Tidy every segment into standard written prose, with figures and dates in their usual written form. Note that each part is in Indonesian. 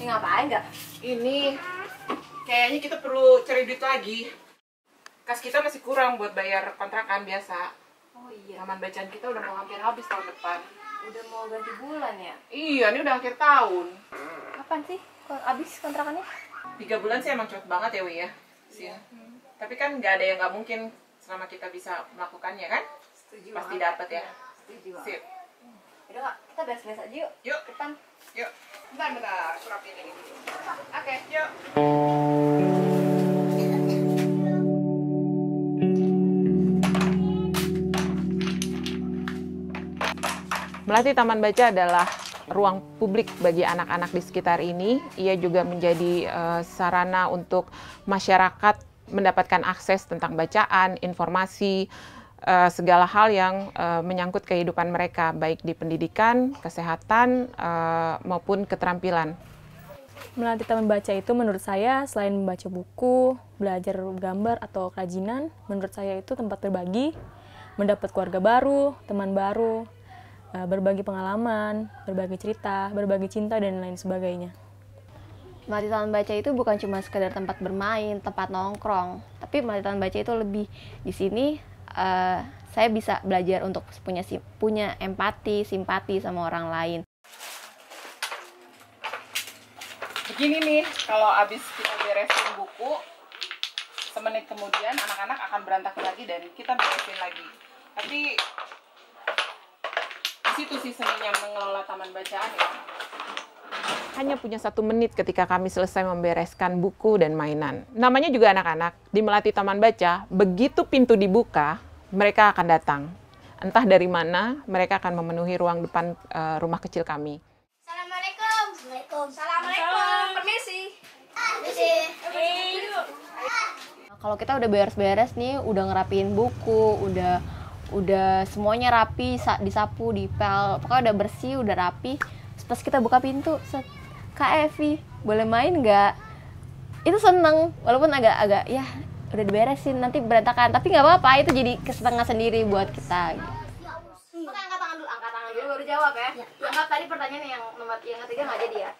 Ini ngapain nggak? Ini kayaknya kita perlu cari duit lagi. Kas kita masih kurang buat bayar kontrakan biasa. Oh iya. Taman bacaan kita udah mau hampir habis tahun depan. Udah mau ganti bulan ya? Iya, ini udah akhir tahun. Kapan sih habis kontrakannya? 3 bulan sih emang cepet banget ya, Wi ya. Sih. Tapi kan nggak ada yang nggak mungkin selama kita bisa melakukannya kan? Setuju. Pasti dapat ya. Setuju. Sip. Udah Kak, kita beres-beres aja yuk. Yuk. Depan. Yuk. Bentar, surapin ini dulu. Oke, yuk. Melati Taman Baca adalah ruang publik bagi anak-anak di sekitar ini. Ia juga menjadi sarana untuk masyarakat mendapatkan akses tentang bacaan, informasi, segala hal yang menyangkut kehidupan mereka, baik di pendidikan, kesehatan, maupun keterampilan. Melati Taman Baca itu menurut saya selain membaca buku, belajar gambar atau kerajinan, menurut saya itu tempat berbagi, mendapat keluarga baru, teman baru, berbagi pengalaman, berbagi cerita, berbagi cinta, dan lain sebagainya. Melati Taman Baca itu bukan cuma sekedar tempat bermain, tempat nongkrong, tapi Melati Taman Baca itu lebih di sini saya bisa belajar untuk punya empati, simpati sama orang lain. Begini nih, kalau habis kita beresin buku, semenit kemudian anak-anak akan berantakan lagi dan kita beresin lagi. Tapi di situ sih seninya mengelola taman bacaan ya. Hanya punya 1 menit ketika kami selesai membereskan buku dan mainan. Namanya juga anak-anak, di Melati Taman Baca, begitu pintu dibuka, mereka akan datang. Entah dari mana, mereka akan memenuhi ruang depan rumah kecil kami. Assalamualaikum. Assalamualaikum. Permisi. Permisi. Kalau kita udah beres-beres nih, udah ngerapiin buku, udah semuanya rapi, disapu, dipel, pokoknya udah bersih, udah rapi. Pas kita buka pintu, Kak Evi, boleh main nggak? Itu seneng, walaupun agak-agak ya udah diberesin, nanti berantakan. Tapi nggak apa-apa, itu jadi kesenangan sendiri buat kita. Gitu. Oke, angkat tangan dulu baru jawab ya. Anggap tadi pertanyaan yang ketiga nggak jadi ya.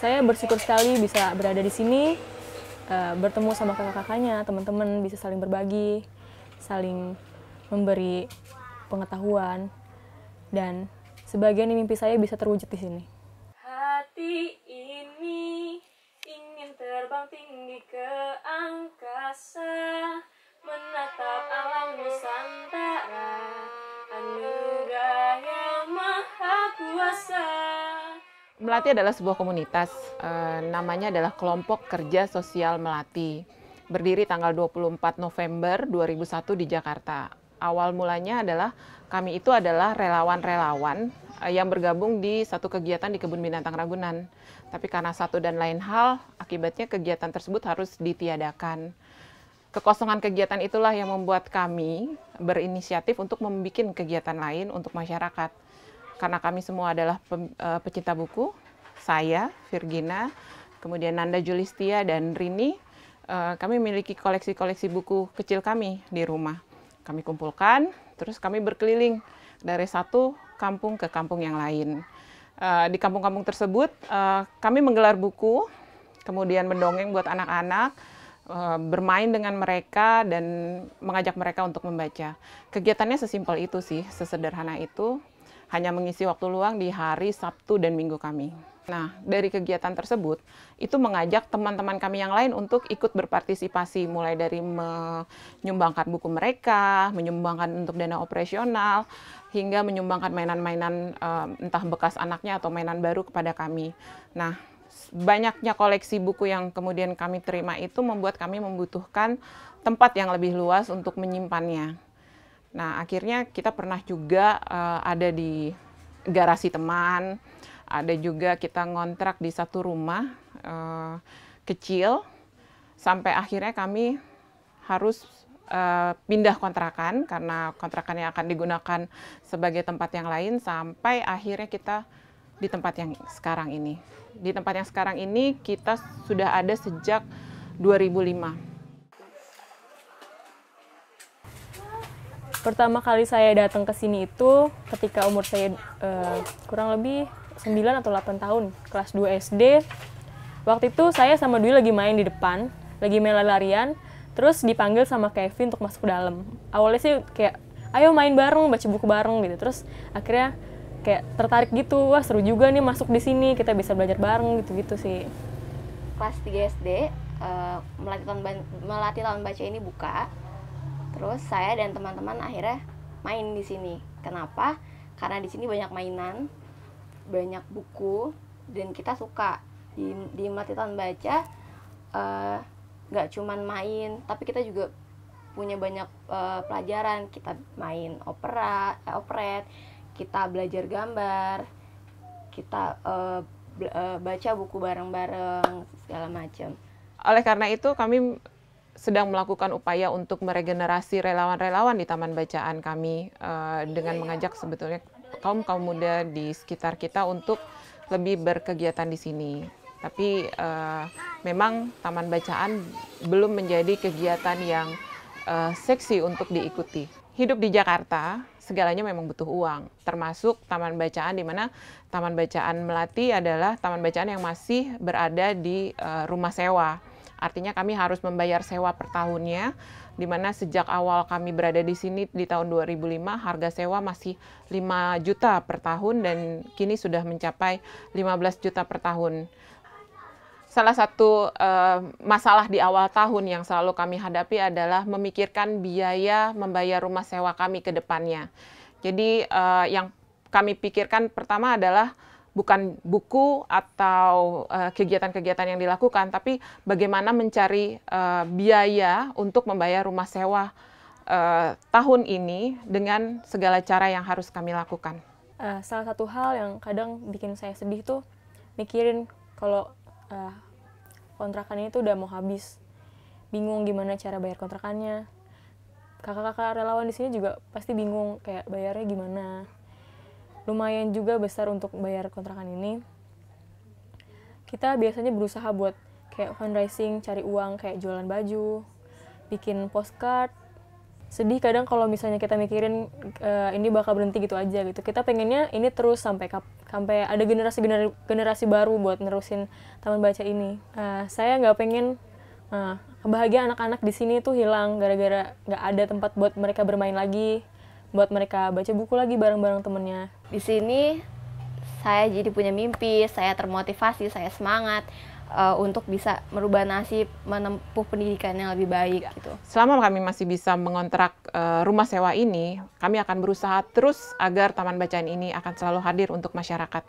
Saya bersyukur sekali bisa berada di sini, bertemu sama kakak-kakaknya, teman-teman, bisa saling berbagi, saling memberi pengetahuan, dan sebagian mimpi saya bisa terwujud di sini. Hati ini ingin terbang tinggi ke angkasa, menatap alam Nusantara, anugerah yang maha kuasa. Melati adalah sebuah komunitas, namanya adalah Kelompok Kerja Sosial Melati. Berdiri tanggal 24 November 2001 di Jakarta. Awal mulanya adalah kami itu adalah relawan-relawan yang bergabung di satu kegiatan di Kebun Binatang Ragunan. Tapi karena satu dan lain hal, akibatnya kegiatan tersebut harus ditiadakan. Kekosongan kegiatan itulah yang membuat kami berinisiatif untuk membuat kegiatan lain untuk masyarakat. Karena kami semua adalah pecinta buku, saya, Virgina, kemudian Nanda Julistia, dan Rini, kami memiliki koleksi-koleksi buku kecil kami di rumah. Kami kumpulkan, terus kami berkeliling dari satu kampung ke kampung yang lain. Di kampung-kampung tersebut, kami menggelar buku, kemudian mendongeng buat anak-anak, bermain dengan mereka, dan mengajak mereka untuk membaca. Kegiatannya sesimpel itu sih, sesederhana itu, hanya mengisi waktu luang di hari Sabtu dan Minggu kami. Nah, dari kegiatan tersebut, itu mengajak teman-teman kami yang lain untuk ikut berpartisipasi, mulai dari menyumbangkan buku mereka, menyumbangkan untuk dana operasional, hingga menyumbangkan mainan-mainan entah bekas anaknya atau mainan baru kepada kami. Nah, banyaknya koleksi buku yang kemudian kami terima itu membuat kami membutuhkan tempat yang lebih luas untuk menyimpannya. Nah, akhirnya kita pernah juga ada di garasi teman, ada juga kita ngontrak di satu rumah kecil, sampai akhirnya kami harus pindah kontrakan, karena kontrakan yang akan digunakan sebagai tempat yang lain, sampai akhirnya kita di tempat yang sekarang ini. Di tempat yang sekarang ini kita sudah ada sejak 2005. Pertama kali saya datang ke sini itu ketika umur saya kurang lebih 9 atau 8 tahun, kelas 2 SD. Waktu itu saya sama Dwi lagi main di depan, lagi main lari-larian, terus dipanggil sama Kevin untuk masuk ke dalam. Awalnya sih kayak, ayo main bareng, baca buku bareng gitu. Terus akhirnya kayak tertarik gitu, wah seru juga nih masuk di sini, kita bisa belajar bareng gitu-gitu sih. Kelas 3 SD, melatih tahun baca ini buka. Terus saya dan teman-teman akhirnya main di sini. Kenapa? Karena di sini banyak mainan, banyak buku, dan kita suka di melatih tahun baca. Nggak cuman main, tapi kita juga punya banyak pelajaran. Kita main operet, kita belajar gambar, kita baca buku bareng-bareng, segala macam. Oleh karena itu, kami sedang melakukan upaya untuk meregenerasi relawan-relawan di Taman Bacaan kami dengan mengajak sebetulnya kaum muda di sekitar kita untuk lebih berkegiatan di sini. Tapi memang Taman Bacaan belum menjadi kegiatan yang seksi untuk diikuti. Hidup di Jakarta, segalanya memang butuh uang, termasuk Taman Bacaan, di mana Taman Bacaan Melati adalah taman bacaan yang masih berada di rumah sewa. Artinya kami harus membayar sewa per tahunnya, di mana sejak awal kami berada di sini di tahun 2005, harga sewa masih 5 juta per tahun dan kini sudah mencapai 15 juta per tahun. Salah satu masalah di awal tahun yang selalu kami hadapi adalah memikirkan biaya membayar rumah sewa kami ke depannya. Jadi yang kami pikirkan pertama adalah bukan buku atau kegiatan-kegiatan yang dilakukan, tapi bagaimana mencari biaya untuk membayar rumah sewa tahun ini dengan segala cara yang harus kami lakukan. Salah satu hal yang kadang bikin saya sedih tuh mikirin kalau kontrakannya itu udah mau habis, bingung gimana cara bayar kontrakannya. Kakak-kakak relawan di sini juga pasti bingung kayak bayarnya gimana. Lumayan juga besar untuk bayar kontrakan ini. Kita biasanya berusaha buat kayak fundraising, cari uang kayak jualan baju, bikin postcard. Sedih kadang kalau misalnya kita mikirin ini bakal berhenti gitu aja gitu. Kita pengennya ini terus sampai ada generasi baru buat nerusin Taman Baca ini. Saya nggak pengen kebahagiaan anak-anak di sini tuh hilang gara-gara nggak ada tempat buat mereka bermain lagi, buat mereka baca buku lagi bareng-bareng temennya. Di sini saya jadi punya mimpi, saya termotivasi, saya semangat untuk bisa merubah nasib, menempuh pendidikan yang lebih baik gitu. Selama kami masih bisa mengontrak rumah sewa ini, kami akan berusaha terus agar Taman Bacaan ini akan selalu hadir untuk masyarakat.